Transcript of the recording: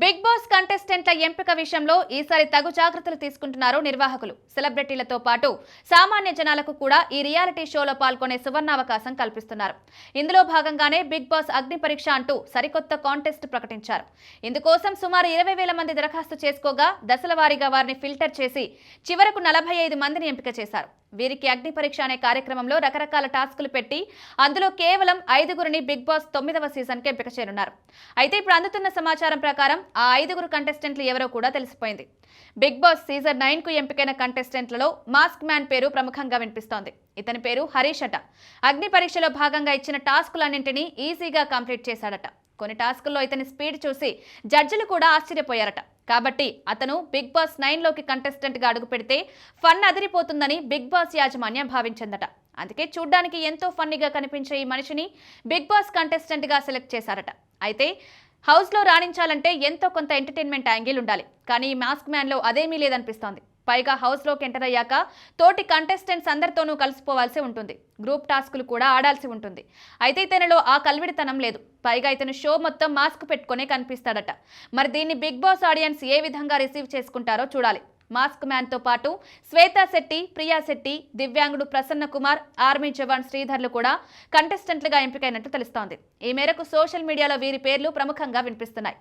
Big boss కంటెస్టెంట్ల ఎంపిక విషయంలో ఈసారి తగు జాగ్రత్తలు తీసుకుంటున్నారు నిర్వాహకులు. సెలబ్రిటీలతో పాటు సామాన్య జనాలకు కూడా ఈ రియాలిటీ షోలో పాల్గొనే సువర్ణావకాశం కల్పిస్తున్నారు. ఇందులో భాగంగానే బిగ్ బాస్ అగ్ని పరీక్ష అంటూ సరికొత్త కాంటెస్ట్ ప్రకటించారు. ఇందుకోసం సుమారు 20,000 మంది దరఖాస్తు చేసుకోగా దశల వారీగా వారిని ఫిల్టర్ చేసి చివరకు 45 మందిని ఎంపిక చేశారు. వీరికి అగ్ని పరీక్ష అనే కార్యక్రమంలో రకరకాల టాస్కులు పెట్టి అందులో కేవలం 5గురిని బిగ్ బాస్ 9వ సీజన్కి ఎంపిక చేయనున్నారు. అయితే ఇప్పుడు అందుతున్న సమాచారం ప్రకారం ఆ 5గురు కంటెస్టెంట్లు ఎవరో కూడా తెలిసిపోయింది. బిగ్ బాస్ సీజన్ 9కు ఎంపికైన కంటెస్టెంట్లలో మాస్క్ మ్యాన్ పేరు ప్రముఖంగా వినిపిస్తోంది. ఇతని పేరు హరీష్ అట. అగ్ని పరీక్షలో భాగంగా ఇచ్చిన టాస్కులన్నింటినీ ఈజీగా కంప్లీట్ చేశాడట. కొన్ని టాస్కుల్లో ఇతని స్పీడ్ చూసి జడ్జిలు కూడా ఆశ్చర్యపోయారట. కాబట్టి అతను బిగ్ బాస్ 9లోకి కంటెస్టెంట్గా అడుగు పెడితే ఫన్ అదిరిపోతుందని బిగ్ బాస్ యాజమాన్యం భావించిందట. అందుకే చూడ్డానికి ఎంతో ఫన్నీగా కనిపించే ఈ మనిషిని బిగ్ బాస్ కంటెస్టెంట్గా సెలెక్ట్ చేశారట. అయితే హౌస్లో రాణించాలంటే ఎంతో కొంత ఎంటర్టైన్మెంట్ యాంగిల్ ఉండాలి. కానీ ఈ మాస్క్ మ్యాన్లో అదేమీ లేదనిపిస్తోంది. పైగా హౌస్లోకి ఎంటర్ అయ్యాక తోటి కంటెస్టెంట్స్ అందరితోనూ కలిసిపోవాల్సి ఉంటుంది. గ్రూప్ టాస్కులు కూడా ఆడాల్సి ఉంటుంది. అయితే ఇతనిలో ఆ కల్విడితనం లేదు. పైగా ఇతను షో మొత్తం మాస్క్ పెట్టుకునే కనిపిస్తాడట. మరి దీన్ని బిగ్ బాస్ ఆడియన్స్ ఏ విధంగా రిసీవ్ చేసుకుంటారో చూడాలి. మాస్క్ మ్యాన్తో పాటు శ్వేతా శెట్టి, ప్రియా శెట్టి, దివ్యాంగుడు ప్రసన్న కుమార్, ఆర్మీ జవాన్ శ్రీధర్లు కూడా కంటెస్టెంట్లుగా ఎంపికైనట్టు తెలుస్తోంది. ఈ మేరకు సోషల్ మీడియాలో వీరి పేర్లు ప్రముఖంగా వినిపిస్తున్నాయి.